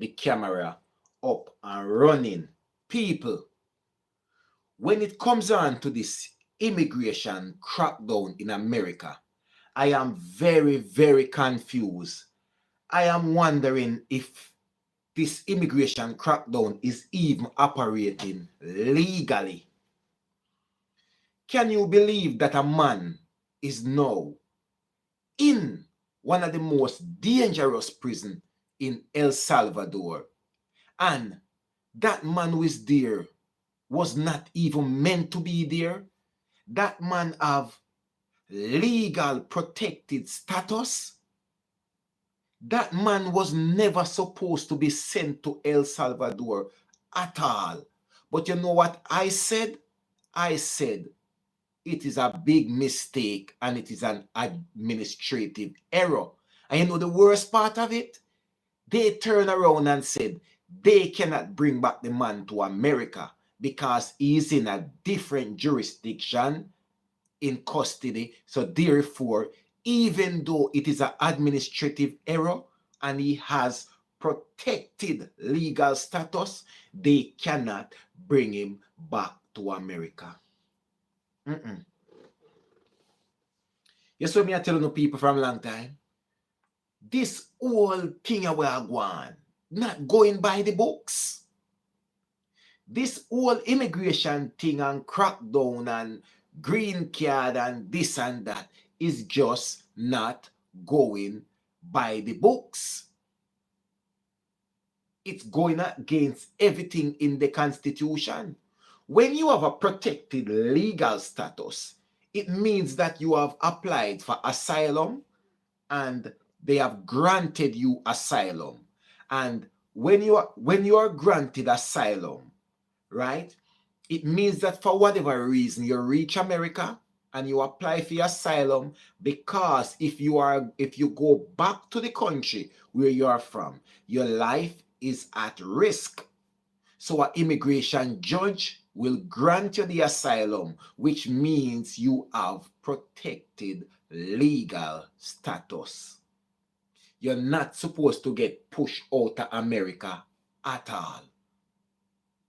the camera up and running. People, when it comes on to this immigration crackdown in America, I am very, very confused. I am wondering if this immigration crackdown is even operating legally. Can you believe that a man is now in one of the most dangerous prisons in El Salvador, and that man who is there was not even meant to be there? That man have legal protected status. That man was never supposed to be sent to El Salvador at all. But you know what I said? I said it is a big mistake and it is an administrative error. And you know the worst part of it? They turned around and said they cannot bring back the man to America because he's in a different jurisdiction in custody. So therefore, even though it is an administrative error and he has protected legal status, they cannot bring him back to America. Yes, what me I telling the people from a long time? This whole thing we are going, not going by the books. This whole immigration thing and crackdown and green card and this and that is just not going by the books. It's going against everything in the Constitution. When you have a protected legal status, it means that you have applied for asylum and they have granted you asylum. And when you are granted asylum, right, it means that for whatever reason you reach America and you apply for asylum, because if you go back to the country where you are from, your life is at risk. So an immigration judge will grant you the asylum, which means you have protected legal status. You're not supposed to get pushed out of America at all.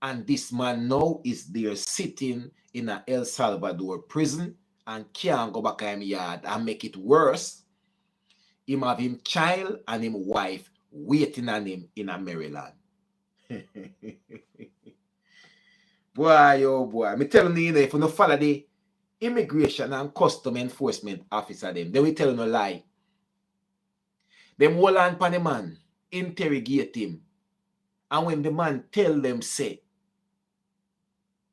And this man now is there sitting in a El Salvador prison and can't go back in yard and make it worse. Him have him child and him wife waiting on him in a Maryland. Boy, oh boy. Me telling you, if you don't follow the immigration and custom enforcement officer them, they will tell you no lie. Them hold on pan the man, interrogate him. And when the man tell them, say,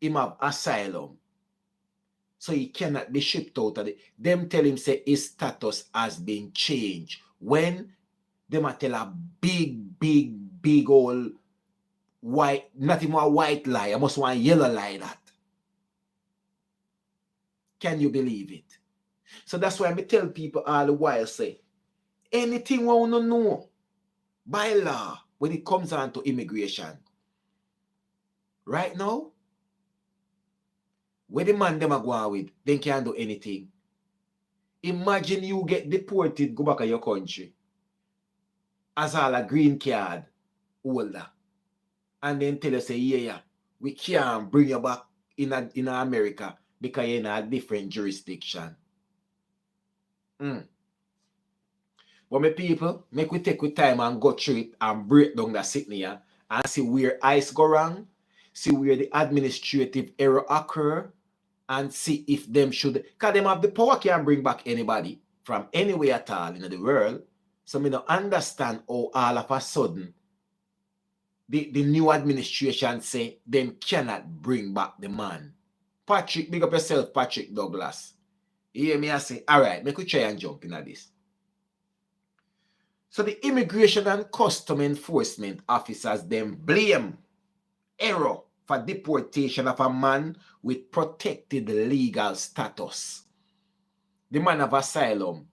him have asylum, so he cannot be shipped out of it, them tell him, say, his status has been changed. When them a tell a big old white, not even a white lie, I must want a yellow lie that. Can you believe it? So that's why I tell people all the while, say, anything we want to know by law when it comes on to immigration. Right now, where the man them are going with, they can't do anything. Imagine you get deported, go back to your country as all a green card holder. And then tell you, say, yeah, we can't bring you back in America because you're in a different jurisdiction. But my people, make we take with time and go through it and break down that sitting here and see where ice go wrong, see where the administrative error occur, and see if them should, because them have the power can bring back anybody from anywhere at all in the world. So me don't understand how all of a sudden the new administration say them cannot bring back the man. Patrick, big up yourself, Patrick Douglas. You hear me? I say, all right, make we try and jump into this. So the immigration and custom enforcement officers then blame error for deportation of a man with protected legal status. The man of asylum,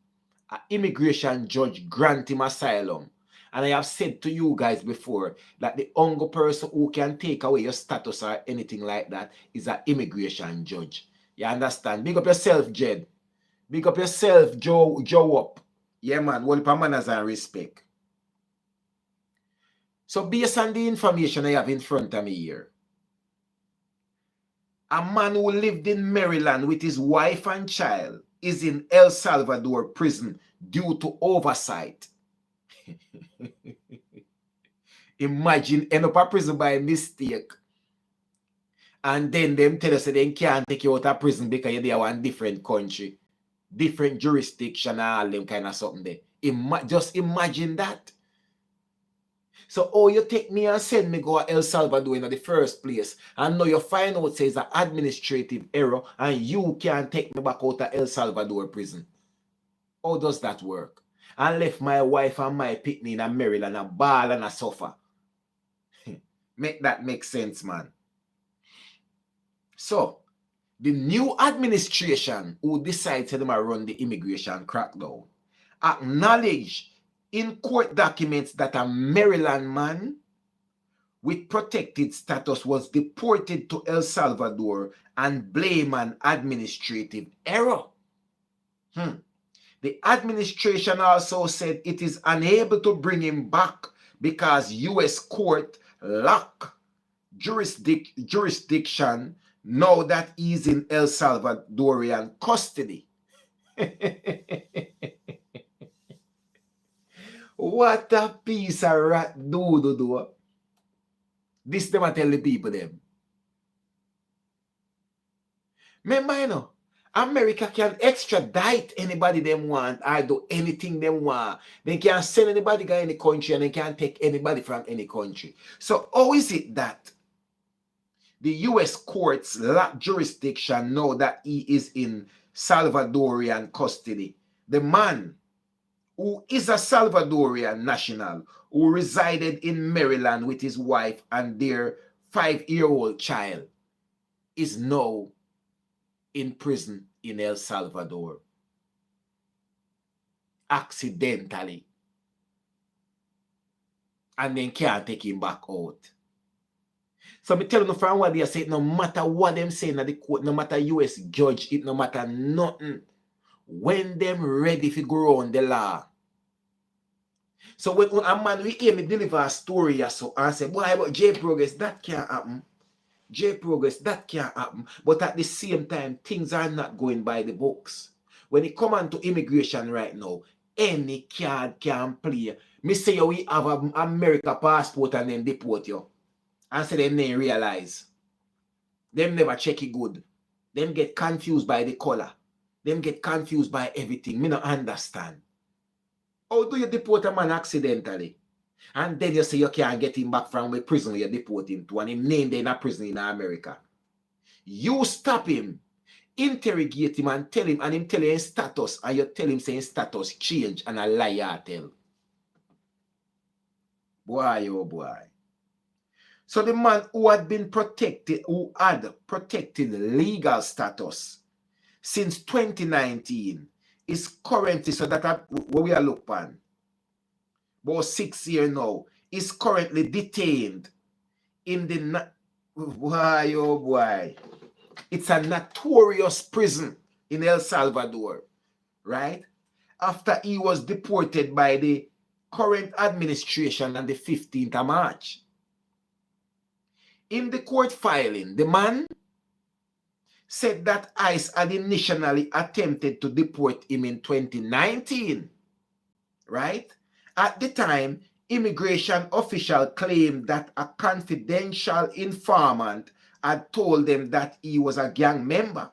an immigration judge grant him asylum. And I have said to you guys before that the only person who can take away your status or anything like that is an immigration judge. You understand? Big up yourself, Jed. Big up yourself, Joe up. Yeah, man. Hold up manners and respect. So based on the information I have in front of me here, a man who lived in Maryland with his wife and child is in El Salvador prison due to oversight. Imagine end up a prison by mistake. And then them tell us that they can't take you out of prison because you're there in different country, different jurisdiction, all them kind of something there. Just imagine that. So, oh, you take me and send me go to El Salvador in the first place, and now you find out says an administrative error, and you can't take me back out of El Salvador prison. How does that work? I left my wife and my picnic in Maryland, a ball and a suffer. Make that make sense, man. So, the new administration who decides to run the immigration crackdown acknowledge in court documents that a Maryland man with protected status was deported to El Salvador and blame an administrative error. The administration also said it is unable to bring him back because U.S. court lack jurisdiction now that he's in El Salvadorian custody. What a piece of rat do. This them I tell the people them. Remember, you know, America can extradite anybody them want or do anything them want. They can send anybody to any country and they can take anybody from any country. So how is it that the U.S. courts lack jurisdiction now that he is in Salvadorian custody? The man who is a Salvadorian national who resided in Maryland with his wife and their 5-year-old child is now in prison in El Salvador. Accidentally. And then can't take him back out. So me tell you from what they say, no matter what them say in the court, no matter US judge, it no matter nothing. When them ready to go on the law. So when a man we came to deliver a story so and say, boy, about J Progress, that can't happen. J Progress, that can't happen. But at the same time, things are not going by the books. When it comes to immigration right now, any card can play. Me say we have an America passport and then deport you. And say them then realize. Them never check it good. Them get confused by the color. Them get confused by everything. Me not understand. How do you deport a man accidentally? And then you say you can't get him back from the prison you deport him to, and him named in a prison in America. You stop him, interrogate him and tell him, and him tell you his status, and you tell him saying status change, and a liar tell. Boy, oh boy. So the man who had been protected, who had protected legal status since 2019 is currently, so that what we are looking at, about 6 years now, is currently detained in the, boy, oh boy, it's a notorious prison in El Salvador, right? After he was deported by the current administration on the 15th of March. In the court filing, the man said that ICE had initially attempted to deport him in 2019, right? At the time, immigration official claimed that a confidential informant had told them that he was a gang member,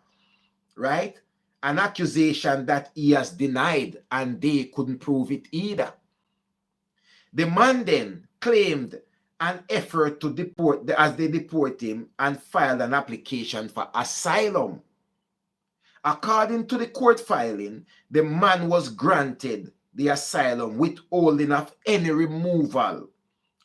right? An accusation that he has denied, and they couldn't prove it either. The man then claimed an effort to deport as they deport him and filed an application for asylum. According to the court filing, the man was granted the asylum withholding of any removal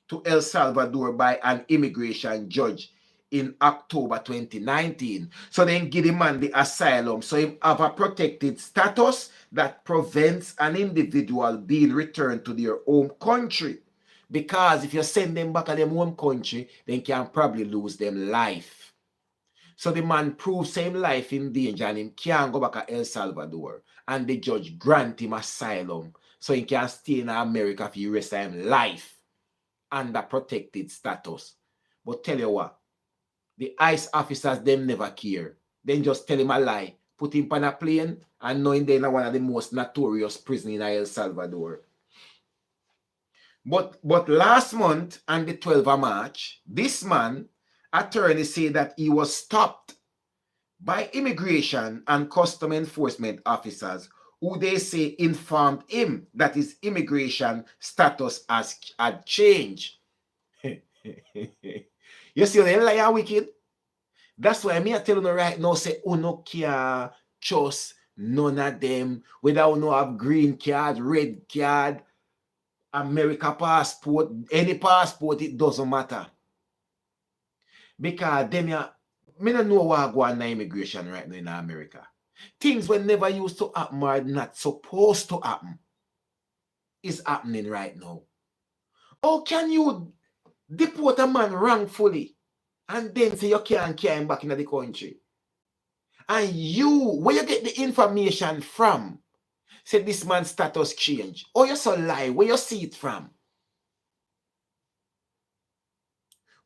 to El Salvador by an immigration judge in October 2019. So then give the man the asylum. So he have a protected status that prevents an individual being returned to their home country. Because if you send them back to their home country, they can probably lose them life. So the man proves him life in danger and him can't go back to El Salvador. And the judge grant him asylum so he can stay in America for the rest of his life. under protected status. But tell you what, the ICE officers, them never care. Then just tell him a lie, put him on a plane, and knowing they're one of the most notorious prisons in El Salvador. But last month, on the 12th of March, this man, attorney said that he was stopped by immigration and custom enforcement officers who they say informed him that his immigration status had changed. You see, they lie wicked. That's why me I tell you right now, say, no care, trust none of them, whether you no have green card, red card, America passport, any passport, it doesn't matter. Because them, me don't know what go on immigration right now in America. Things were never used to happen are not supposed to happen. Is happening right now. How can you deport a man wrongfully and then say you can't carry him back into the country? And you, where you get the information from, say this man's status change. Or you so lie, where you see it from?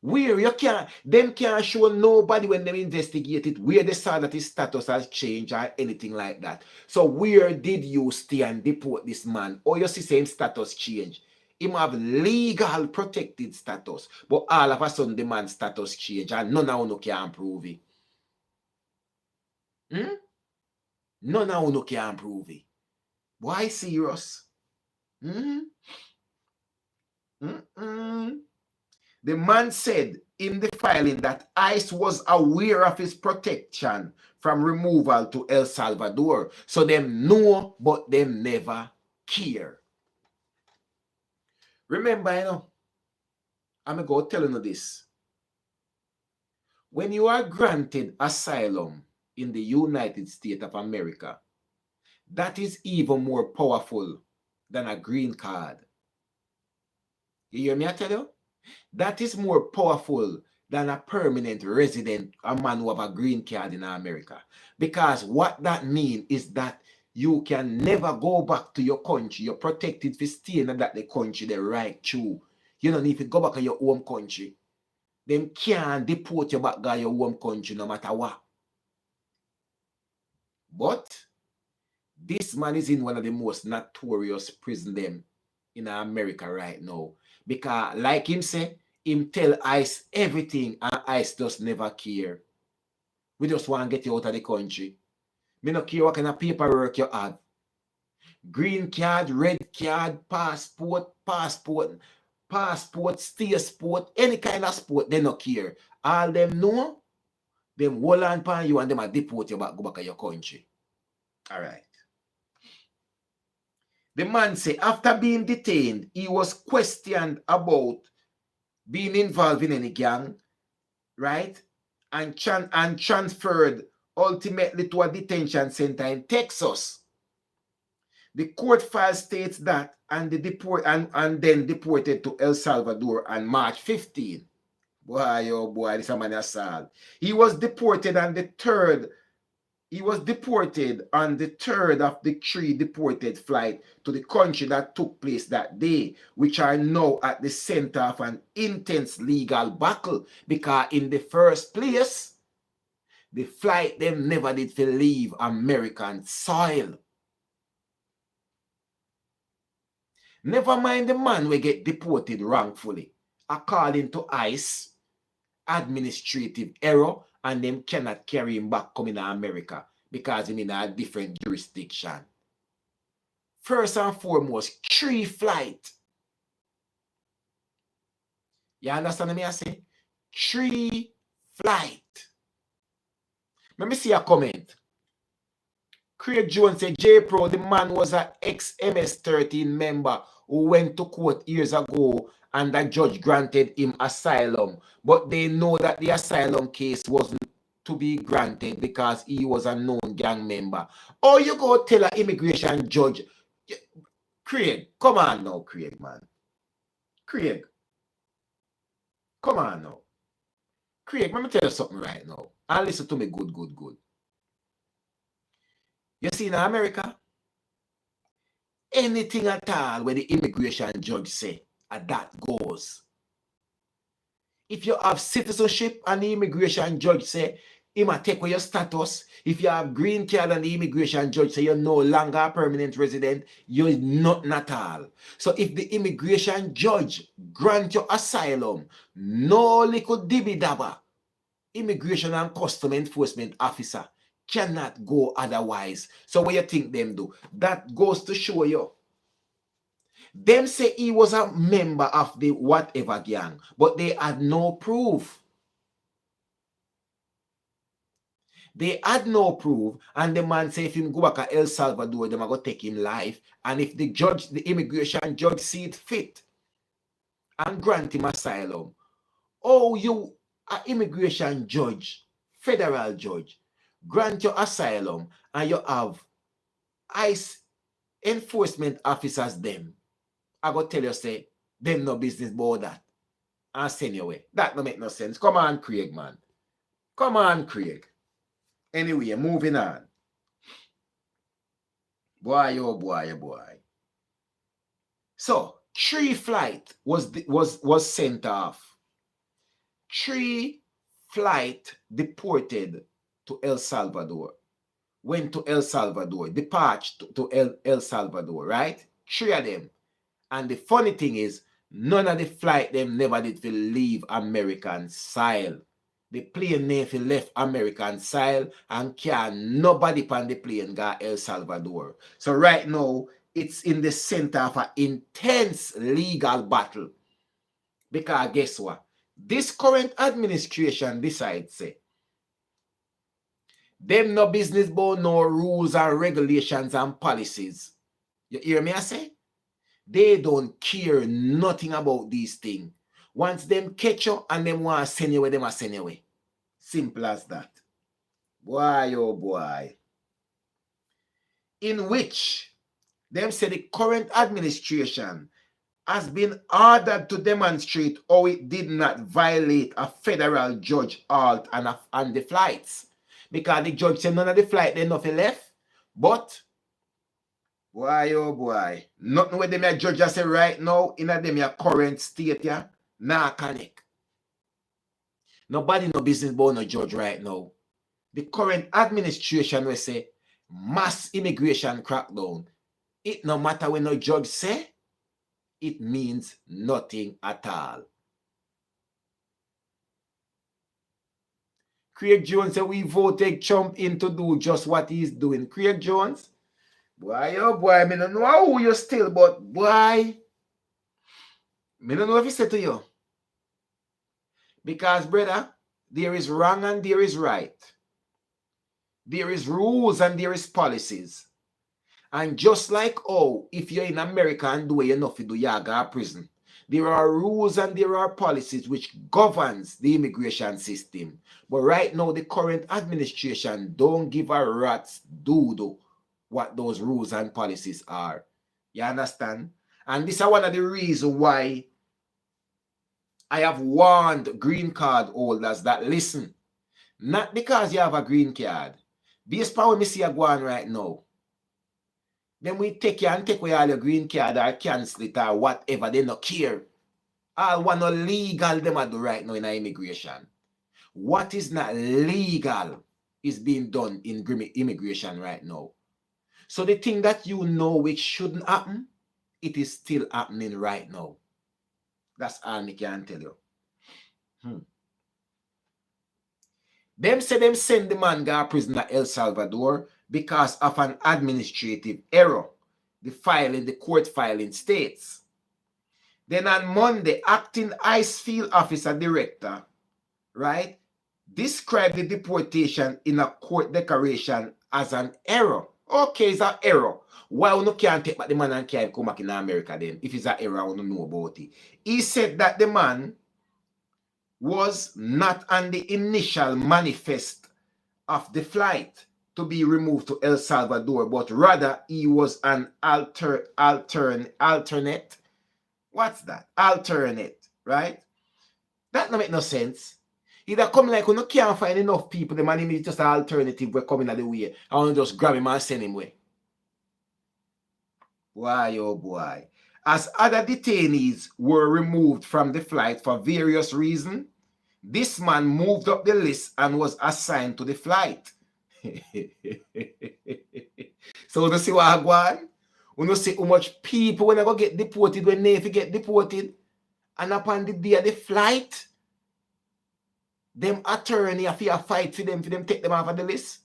Where you can't, them can't show nobody when they investigate it, where they saw that his status has changed or anything like that. So where did you stay and deport this man? Or you see same status change? Him have legal protected status, but all of a sudden the man's status change and none of you can prove it. None of you can prove it. Why serious? The man said in the filing that ICE was aware of his protection from removal to El Salvador. So them know, but them never care. Remember, you know, I'm going to go telling you this. When you are granted asylum in the United States of America, that is even more powerful than a green card. You hear me, I tell you? That is more powerful than a permanent resident, a man who have a green card in America. Because what that means is that you can never go back to your country. You're protected for staying in that the country the right through. You don't need to go back to your home country. Them can't deport you back to your home country no matter what. But this man is in one of the most notorious prison them in America right now. Because like him say, him tell ICE everything and ICE just never care. We just want to get you out of the country. Me no care what kind of paperwork you have. Green card, red card, passport, stay sport, any kind of sport, they no care. All them know, them hold on upon you and them a deport you back, go back to your country. All right. The man say after being detained, he was questioned about being involved in any gang, right? And transferred ultimately to a detention center in Texas. The court file states that and then deported to El Salvador on March 15. Boy, oh boy, this is a man assault. He was deported on the third of the 3 deported flight to the country that took place that day, which are now at the center of an intense legal battle because in the first place, the flight them never did to leave American soil. Never mind the man will get deported wrongfully, according to ICE, administrative error, and them cannot carry him back coming to America because he's in a different jurisdiction. First and foremost, 3 flights. You understand me I say? 3 flights. Let me see a comment. Craig Jones said, J-Pro, the man was an ex-MS-13 member who went to court years ago and the judge granted him asylum. But they know that the asylum case wasn't to be granted because he was a known gang member. Or you go tell an immigration judge, Craig, come on now, Craig, man. Craig, come on now. Craig, let me tell you something right now. And listen to me good. You see in America, anything at all where the immigration judge say, that goes. If you have citizenship and the immigration judge say, he might take away your status. If you have green card and the immigration judge say you're no longer a permanent resident, you're not at all. So if the immigration judge grant you asylum, no little dibby dabba, immigration and custom enforcement officer cannot go otherwise. So what you think them do? That goes to show you. Them say he was a member of the whatever gang, but they had no proof. They had no proof, and the man say if him go back to El Salvador, them are going to take him life. And if the judge, the immigration judge, see it fit and grant him asylum, oh, you, an immigration judge, federal judge, grant your asylum, and you have ICE enforcement officers them, I go tell you, say, them no business about that. And send you away. That don't make no sense. Come on, Craig, man. Come on, Craig. Anyway, moving on. Boy, oh boy, oh boy. So, 3 flights was sent off. 3 flights deported to El Salvador. Went to El Salvador. Departed to El Salvador, right? 3 of them. And the funny thing is, none of the flight them never did leave American soil. The plane never left American soil and nobody on the plane got El Salvador. So right now, it's in the center of an intense legal battle. Because guess what? This current administration decides, say, them no business about no rules and regulations and policies. You hear me I say? They don't care nothing about these things. Once them catch you and them want to send you away, them are send you away. Simple as that. Boy, oh boy. In which them say the current administration has been ordered to demonstrate how it did not violate a federal judge halt and the flights. Because the judge said none of the flight they nothing left. But boy, oh boy. Nothing with them a judge say right now in a them your current state, yeah, nah connect. Nobody no business about no judge right now. The current administration will say mass immigration crackdown. It no matter when no judge say, it means nothing at all. Craig Jones said we voted Trump in to do just what he's doing. Craig Jones, boy, oh boy, I don't know how you still, but boy, I don't know if he said to you. Because, brother, there is wrong and there is right. There is rules and there is policies. And just like, oh, if you're in America and do enough to do, you go to prison. There are rules and there are policies which governs the immigration system. But right now, the current administration don't give a rat's doodle what those rules and policies are. You understand? And this is one of the reasons why I have warned green card holders that listen, not because you have a green card, based on what me see you going right now, then we take you and take away all your green card or cancel it or whatever, they don't care. All what not legal them are do right now in immigration. What is not legal is being done in immigration right now. So the thing that you know which shouldn't happen, it is still happening right now. That's all I can tell you. Them say them send the man to prison at El Salvador because of an administrative error. The court filing states. Then on Monday, acting ICE field officer director, right, described the deportation in a court declaration as an error. Okay, it's an error. Why we can't take back the man and can't come back in America then? If it's an error, we don't know about it. He said that the man was not on the initial manifest of the flight to be removed to El Salvador, but rather he was an alternate. What's that? Alternate, right? That don't make no sense. Either come like we can't find enough people, the man is just an alternative we're coming out the way. I want to just grab him and send him away. Boy, oh boy. As other detainees were removed from the flight for various reasons, This man moved up the list and was assigned to the flight. So you see what I want? You see how much people when they go get deported, when they get deported, and upon the day of the flight, them attorney have to fight for them take them off of the list.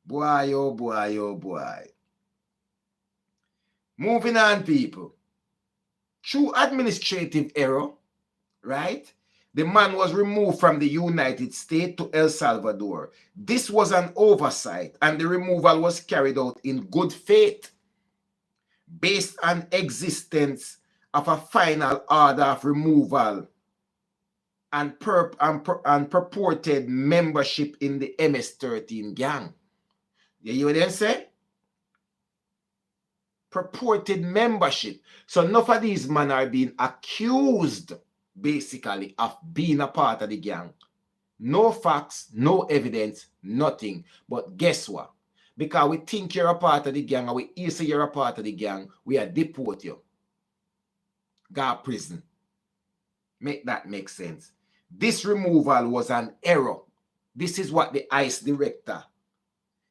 Boy, oh boy, oh boy. Moving on, people. Through administrative error, right? The man was removed from the United States to El Salvador. This was an oversight, and the removal was carried out in good faith based on existence of a final order of removal and purported membership in the MS-13 gang. You hear what they say? Purported membership. So none of these men are being accused, basically, of being a part of the gang. No facts, no evidence, nothing. But guess what? Because we think you're a part of the gang, and we hear say you're a part of the gang, we are deport you. Go to prison. Make that make sense. This removal was an error. This is what the ICE director,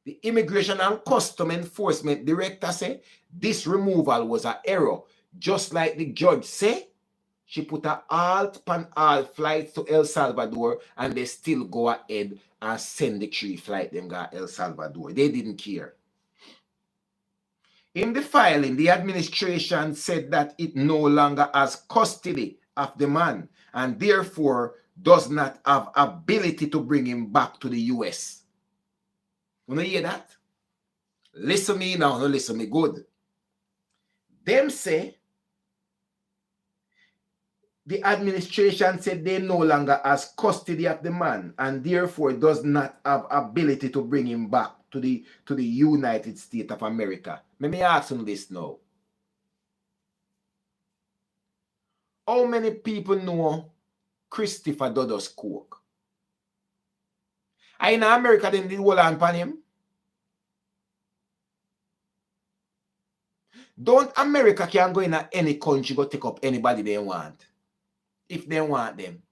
the Immigration and Custom Enforcement director said. This removal was an error. Just like the judge said, she put a halt on all flights to El Salvador, and they still go ahead and send the 3 flights them go to El Salvador. They didn't care. In the filing, the administration said that it no longer has custody of the man and therefore does not have ability to bring him back to the US. You know hear that? Listen me now, no listen me good. Them say the administration said they no longer has custody of the man and therefore does not have ability to bring him back to the United States of America. Let me ask you this now. How many people know Christopher Dodos Cook? In America, then did hold on upon him. Don't America can go in any country go take up anybody they want, if they want them.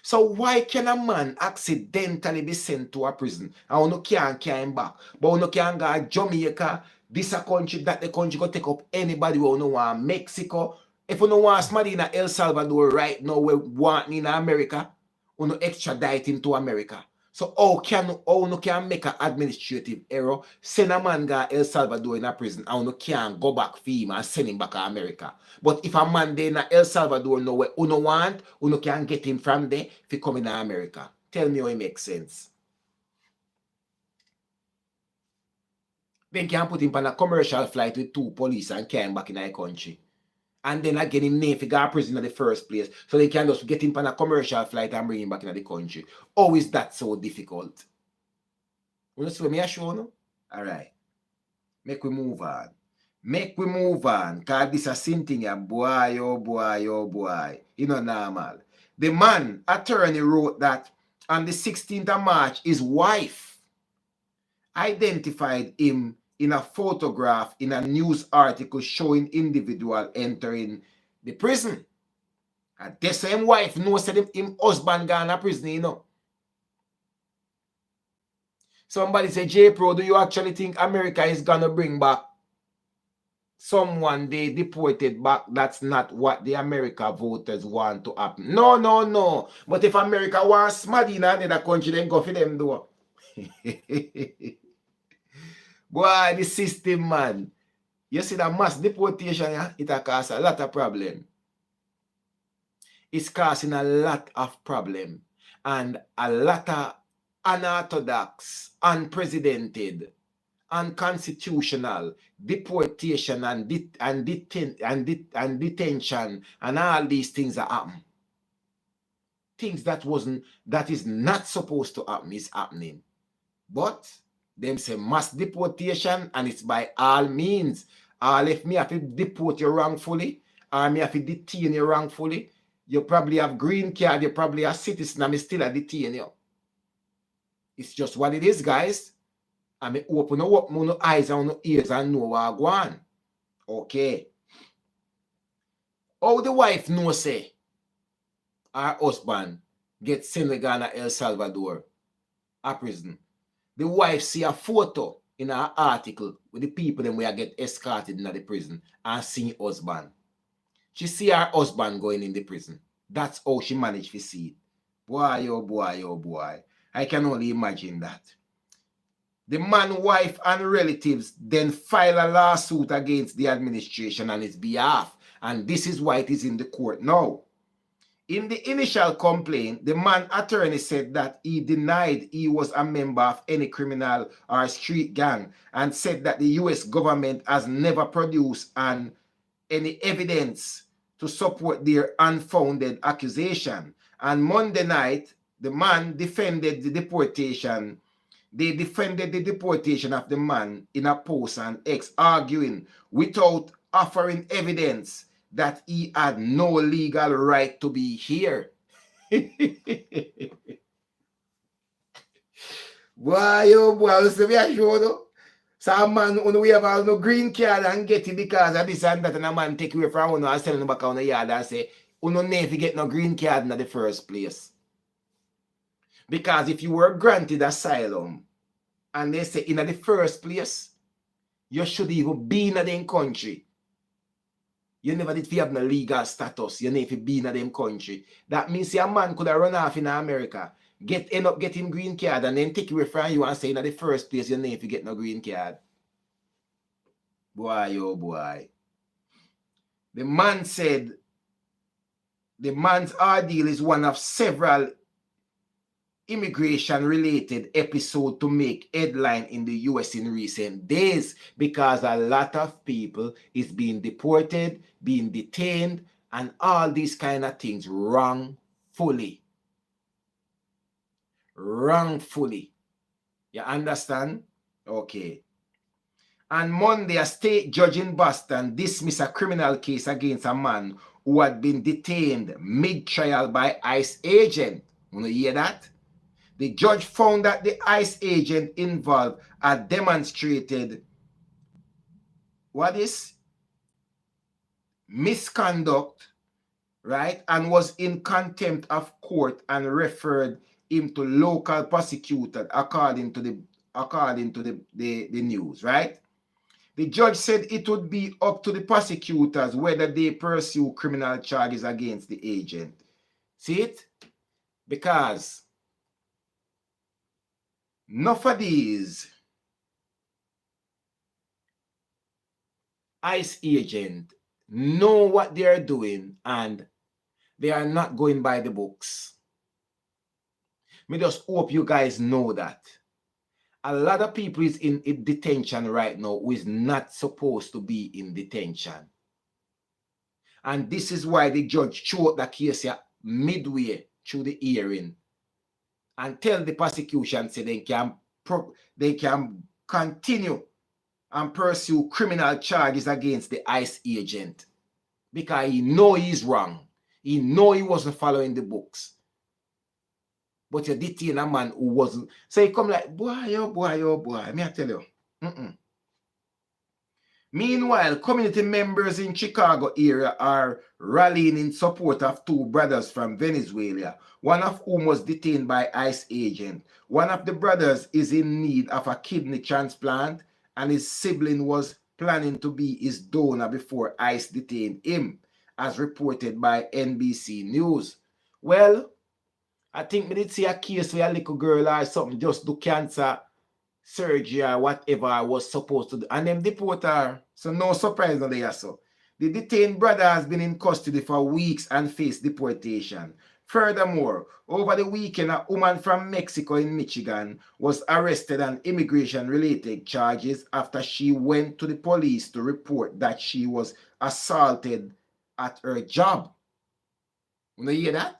So why can a man accidentally be sent to a prison and you can't carry him back? But you can't go to Jamaica, this a country, that the country go take up anybody who you want Mexico. If you don't want somebody in El Salvador right now, we want in America, you extradite him to America. So how you can make an administrative error, send a man to El Salvador in a prison, and you can't go back for him and send him back to America. But if a man there in El Salvador know where you want, you can get him from there if he come in America. Tell me how it makes sense. Then can put him on a commercial flight with 2 police and carry him back in the country. And then again, him name figure prison in the first place. So they can just get him on a commercial flight and bring him back in the country. How is that so difficult? You see what I show you? All right. Make we move on. Make we move on. Because this is a same thing. Boy, oh boy, oh boy. You know, normal. The man, attorney, wrote that on the 16th of March, his wife identified him in a photograph in a news article showing individual entering the prison. And the same wife knows that him husband gone to prison, you know. Somebody say, J Pro, do you actually think America is gonna bring back someone they deported back? That's not what the America voters want to happen. No, no, no. But if America wants somebody in another country, then go for them do. Boy, the system, man. You see that mass deportation, yeah? It has caused a lot of problem. It's causing a lot of problem. And a lot of unorthodox, unprecedented, unconstitutional deportation and detention and all these things that happen. Things that is not supposed to happen is happening. But them say mass deportation, and it's by all means. If me have to deport you wrongfully, or me have to detain you wrongfully, you probably have green card, you probably a citizen, and me still a detain you. It's just what it is, guys. I mean, open up my eyes and my ears and know what I go on. Okay. How the wife know say her husband get Senegal and El Salvador a prison. The wife see a photo in her article with the people them where get escorted in the prison and see husband. She see her husband going in the prison. That's how she managed to see it. Boy, oh boy, oh boy. I can only imagine that. The man, wife, and relatives then file a lawsuit against the administration on his behalf. And this is why it is in the court now. In the initial complaint, the man attorney said that he denied he was a member of any criminal or street gang and said that the US government has never produced any evidence to support their unfounded accusation. And Monday night, the man defended the deportation. They defended the deportation of the man in a post on X, arguing without offering evidence that he had no legal right to be here. Boy, oh boy, so we are sure though. Some man on we have no green card and get it because of this and that, and a man take away from one and sell him back on the yard and say, you never get no green card in the first place. Because if you were granted asylum and they say in the first place, you should even be in the country. You never did have no legal status. You never be in them country. That means a man could have run off in America, end up getting green card, and then take away from you and say in the first place you never get no green card. Boy, oh boy. The man said the man's ordeal is one of several immigration-related episode to make headline in the US in recent days because a lot of people is being deported, being detained, and all these kind of things wrongfully. Wrongfully. You understand? Okay. On Monday, a state judge in Boston dismissed a criminal case against a man who had been detained mid-trial by ICE agent. You hear that? The judge found that the ICE agent involved had demonstrated what is misconduct, right, and was in contempt of court and referred him to local prosecutor according to the news, right? The judge said it would be up to the prosecutors whether they pursue criminal charges against the agent. See it? Because none of these ICE agents know what they are doing and they are not going by the books. Me just hope you guys know that. A lot of people is in detention right now who is not supposed to be in detention. And this is why the judge chose the case midway through the hearing and tell the prosecution say they can continue and pursue criminal charges against the ICE agent because he know he's wrong. He know he wasn't following the books. But you detain a man who wasn't. So he come like, boy, oh boy, oh boy. Me I tell you. Meanwhile, community members in Chicago area are rallying in support of two brothers from Venezuela, one of whom was detained by ICE agent. One of the brothers is in need of a kidney transplant, and his sibling was planning to be his donor before ICE detained him, as reported by NBC News. Well, I think we did see a case where a little girl or something just do cancer surgery or whatever I was supposed to do, and them deport her. So no surprise no there. So the detained brother has been in custody for weeks and faced deportation. Furthermore, over the weekend, a woman from Mexico in Michigan was arrested on immigration-related charges after she went to the police to report that she was assaulted at her job. You hear that?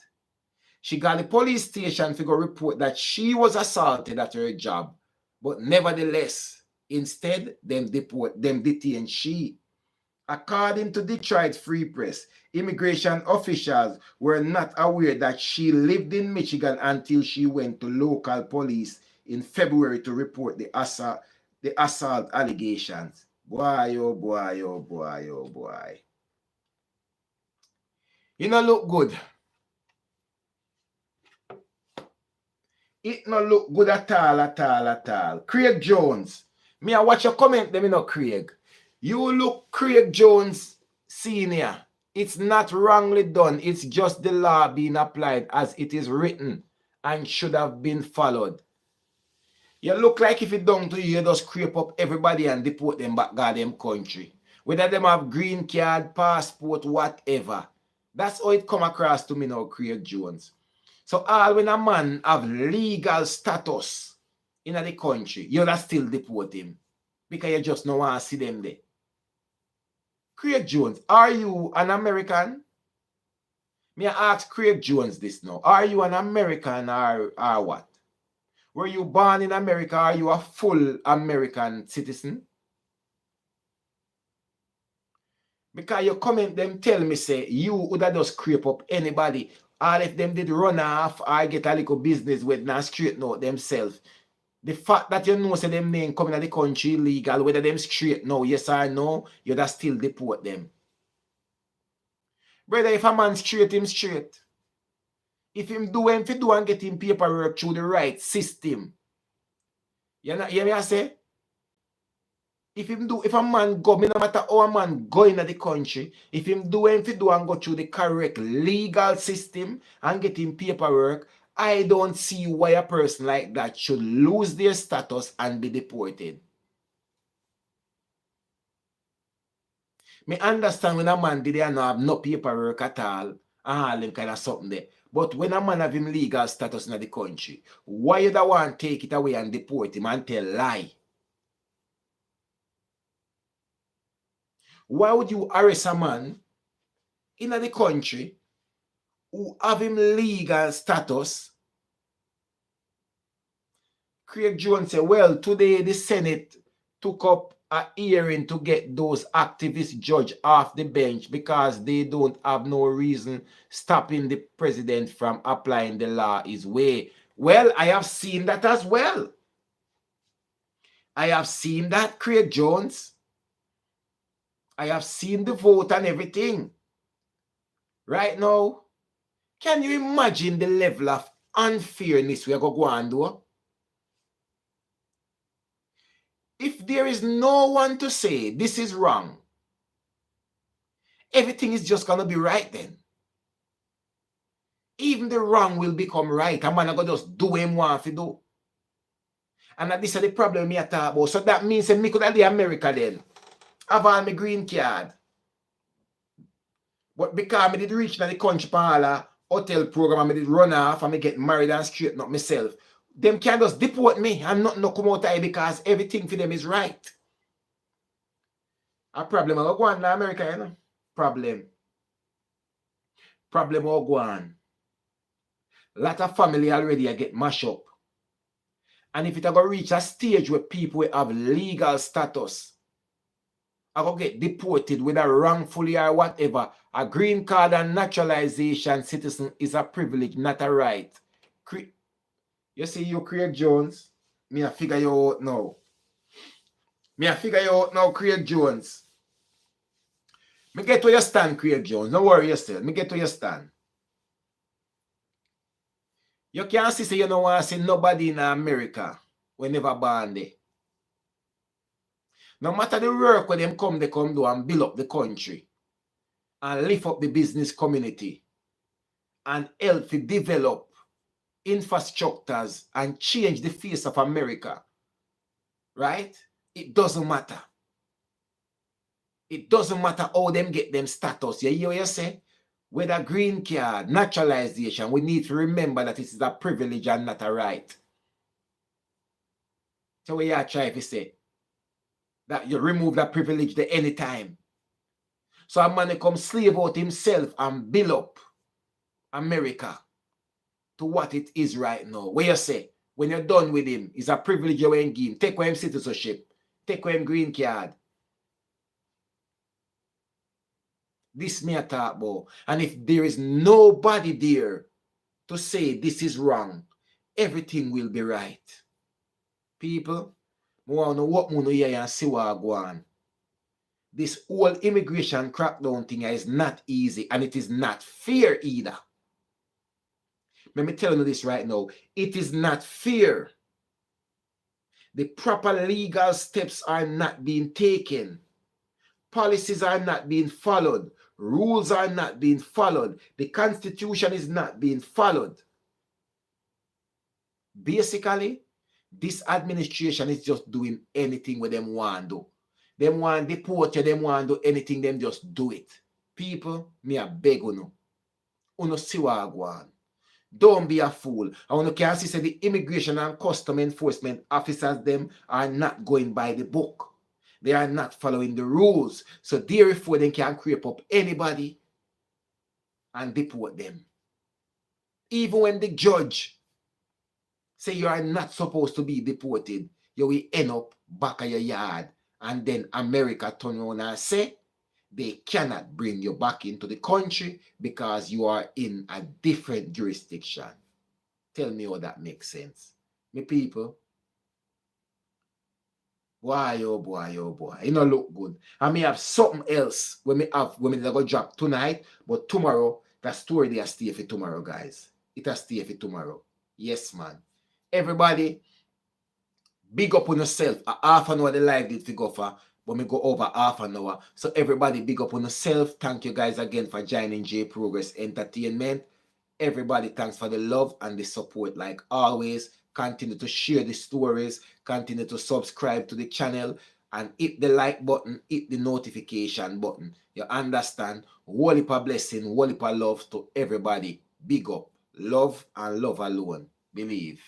She got the police station to go report that she was assaulted at her job, but nevertheless, instead, them detain she. According to Detroit Free Press, immigration officials were not aware that she lived in Michigan until she went to local police in February to report the assault allegations. Boy, oh boy, oh boy, oh boy. You know, look good. It no look good at all. Craig Jones. Me I watch your comment them, Craig. You look Craig Jones Senior. It's not wrongly done. It's just the law being applied as it is written and should have been followed. You look like if it done to you, you just creep up everybody and deport them back to them country. Whether them have green card, passport, whatever. That's how it come across to me now, Craig Jones. So all when a man have legal status in the country, you'll still deport him. Because you just don't want to see them there. Craig Jones, are you an American? Me I ask Craig Jones this now. Are you an American or what? Were you born in America? Are you a full American citizen? Because your comment them tell me say you would have just creep up anybody. All if them did run off or get a little business with not straighten out themselves. The fact that you know say them name coming to the country illegal, whether them straight no, yes or no, you'd have still deport them. Brother, if a man straight, him straight. If him do and get him paperwork through the right system. You know, hear me I say? If a man go, no matter how a man go into the country, if him do and go through the correct legal system and get him paperwork, I don't see why a person like that should lose their status and be deported. Me understand when a man did not have no paperwork at all, and them kind of something there. But when a man have him legal status in the country, why you don't want to take it away and deport him and tell lie? Why would you arrest a man in the country who have him legal status? Craig Jones said, well, today the Senate took up a hearing to get those activist judge off the bench because they don't have no reason stopping the president from applying the law his way. Well, I have seen that as well. I have seen that, Craig Jones. I have seen the vote and everything. Right now, can you imagine the level of unfairness we are going to go and do? If there is no one to say this is wrong, everything is just going to be right then. Even the wrong will become right. A man is going to just do him what to do. And this is the problem me talk about. So that means me could have the America then. Have all my green card. But because I did reach the country for hotel program, I did run off and I get married and straighten up myself. Them can just deport me and not come out here because everything for them is right. A problem will go on in America, you know? Problem will go on. A lot of family already get mashed up. And if it are going to reach a stage where people have legal status, are going to get deported whether wrongfully or whatever, a green card and naturalization citizen is a privilege, not a right. You see, you Craig Jones, me I figure you out now. Craig Jones. Me get where you stand, Craig Jones. Don't worry yourself. Me get where you stand. You can't see you don't want to see nobody in America when never born there. No matter the work when them come, they come do and build up the country and lift up the business community and help to develop infrastructures and change the face of America. Right? It doesn't matter. It doesn't matter how them get them status. You hear what you say? Whether green card, naturalization, we need to remember that it is a privilege and not a right. So we are trying to say that you remove that privilege there anytime. So a man come slave out himself and build up America to what it is right now. Where you say, when you're done with him, it's a privilege you ain't give him. Take away him citizenship. Take away him green card. This me a talk about. And if there is nobody there to say this is wrong, everything will be right. People, I want to know what you hear and see what go on. This whole immigration crackdown thing is not easy and it is not fair either. Let me tell you this right now. It is not fair. The proper legal steps are not being taken. Policies are not being followed. Rules are not being followed. The Constitution is not being followed. Basically, this administration is just doing anything with them want to do. Them want deport you, them want to do anything, them just do it. People, me a beg you. Uno see what I go on. Don't be a fool. I want to can see say the immigration and custom enforcement officers them are not going by the book. They are not following the rules. So therefore they can creep up anybody and deport them. Even when the judge say you are not supposed to be deported, you will end up back at your yard. And then America turn around and say they cannot bring you back into the country because you are in a different jurisdiction. Tell me how that makes sense. Me people, boy, oh boy, oh boy. It don't look good. I may have something else when me go drop tonight, but tomorrow, that story they stay for tomorrow, guys. It has stay for tomorrow. Yes, man. Everybody, big up on yourself. A half an hour the live did figure for, but me go over half an hour. So everybody, big up on yourself. Thank you guys again for joining J Progress Entertainment. Everybody, thanks for the love and the support. Like always, continue to share the stories, continue to subscribe to the channel, and hit the like button, hit the notification button. You understand? Whole heap of blessing, whole heap of love to everybody. Big up. Love and love alone. Believe.